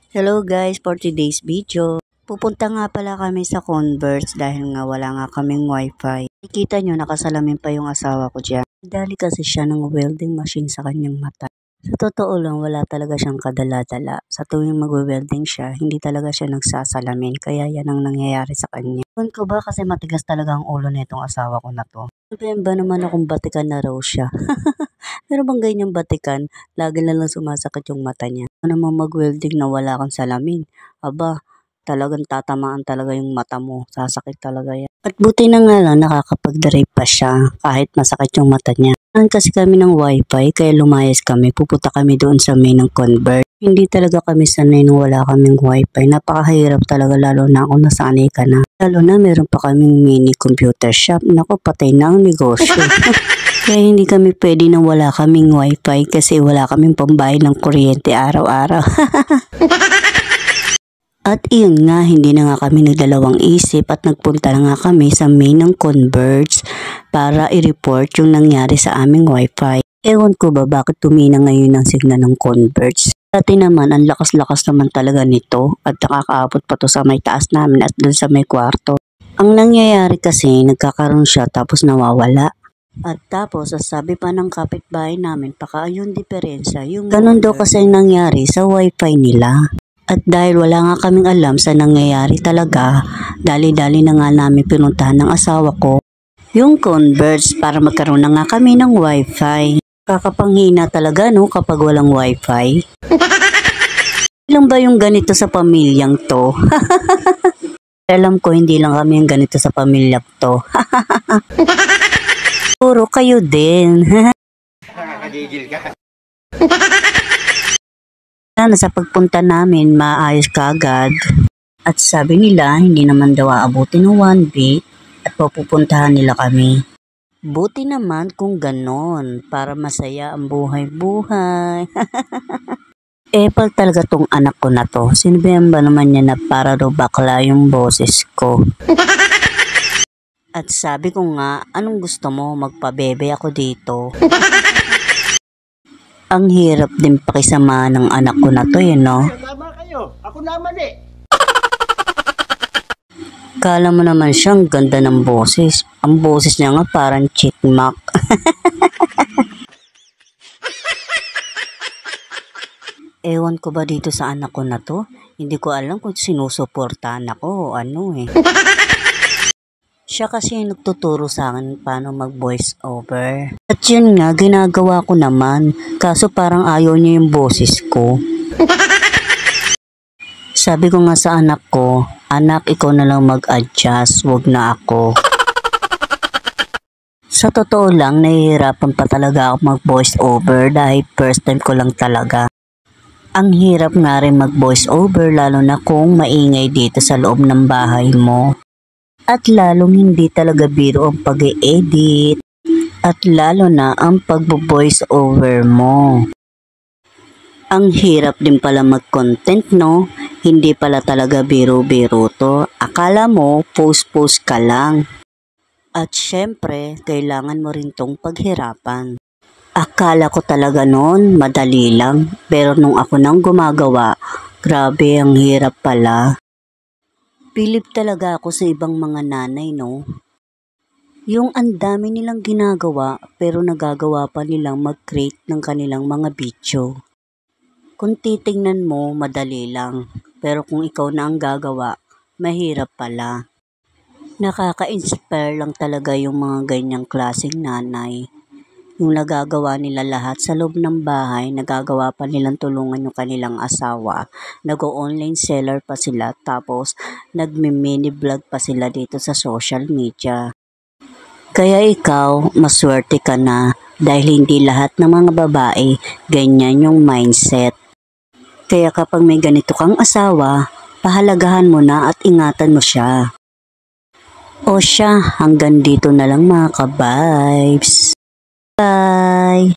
Hello guys, for today's video, pupunta nga pala kami sa Converse dahil nga wala nga kaming wifi. Nakikita nyo, nakasalamin pa yung asawa ko dyan. Dali kasi siya ng welding machine sa kanyang mata. Sa totoo lang, wala talaga siyang kadala-dala. Sa tuwing mag-welding siya, hindi talaga siya nagsasalamin. Kaya yan ang nangyayari sa kanya. Ewan ko ba kasi matigas talaga ang ulo nitong asawa ko na to. Sabihin ba naman akong batikan na raw siya? Pero bang ganyang batikan, lagi na lang sumasakit yung mata niya. Ano naman mag-welding na wala kang salamin? Aba, talagang tatamaan talaga yung mata mo. Sasakit talaga yan. At buti na nga lang nakakapag-drive pa siya kahit masakit yung mata niya. Kasi kami ng wifi kaya lumayas kami. Pupunta kami doon sa main ng Convert. Hindi talaga kami sanay nung wala kaming wifi. Napakahirap talaga lalo na kung nasanay ka na. Lalo na meron pa kaming mini computer shop. Naku, patay na ang negosyo. Kaya hindi kami pwede nang wala kaming wifi kasi wala kaming pambayad ng kuryente araw-araw. At iyon nga, hindi na nga kami nagdalawang isip at nagpunta na nga kami sa main ng Converge para i-report yung nangyari sa aming wifi. Ewan ko ba bakit tumina ngayon ang signal ng Converge. Dati naman, ang lakas-lakas naman talaga nito at nakakaabot pa to sa may taas namin at dun sa may kwarto. Ang nangyayari kasi, nagkakaroon siya tapos nawawala. At tapos, sabi pa ng kapitbahay namin, baka yung diferensya, yung ganun daw kasi nangyari sa wifi nila. At dahil wala nga kaming alam sa nangyayari talaga, dali-dali na nga namin pinuntahan ng asawa ko yung Converge para magkaroon na nga kami ng wifi. Kakapanghina talaga no kapag walang wifi. Ilang ba yung ganito sa pamilyang to? Alam ko hindi lang kami yung ganito sa pamilyang to. Puro kayo din. Nakakagigil ka. Sa pagpunta namin, maayos kaagad. At sabi nila, hindi naman daw aabutin ng 1 week at pupuntahan nila kami. Buti naman kung ganon, para masaya ang buhay-buhay. Epal talaga tong anak ko na to. Sinabihan ba naman niya na para daw bakla yung boses ko? At sabi ko nga, anong gusto mo? Magpabebe ako dito. Ang hirap din pakisama ng anak ko na to, no? Tama kayo. Ako naman eh. Kala mo naman siyang ganda ng boses. Ang boses niya nga parang chickmack. Ewan ko ba dito sa anak ko na to? Hindi ko alam kung sinusuportahan ako o ano eh. Siya kasi nagtuturo sa akin paano mag-voice over. At yun nga, ginagawa ko naman. Kaso parang ayaw niya yung boses ko. Sabi ko nga sa anak ko, anak, ikaw na lang mag-adjust, wag na ako. Sa totoo lang, nahihirapan pa talaga ako mag-voice over dahil first time ko lang talaga. Ang hirap nga rin mag-voice over lalo na kung maingay dito sa loob ng bahay mo. At lalong hindi talaga biro ang pag-e-edit at lalo na ang pag-voice over mo. Ang hirap din pala mag-content, no? Hindi pala talaga biro-biro to. Akala mo post-post ka lang. At syempre, kailangan mo rin tong paghirapan. Akala ko talaga noon madali lang, pero nung ako nang gumagawa, grabe ang hirap pala. Pilip talaga ako sa ibang mga nanay, no? Yung ang dami nilang ginagawa pero nagagawa pa nilang mag-create ng kanilang mga video. Kung titingnan mo, madali lang. Pero kung ikaw na ang gagawa, mahirap pala. Nakaka-inspire lang talaga yung mga ganyang klaseng nanay. Yung nagagawa nila lahat sa loob ng bahay, nagagawa pa nilang tulungan yung kanilang asawa. Nag-o-online seller pa sila, tapos nagme-mini vlog pa sila dito sa social media. Kaya ikaw, maswerte ka na dahil hindi lahat ng mga babae ganyan yung mindset. Kaya kapag may ganito kang asawa, pahalagahan mo na at ingatan mo siya. O siya, hanggang dito na lang mga ka-vibes. Bye!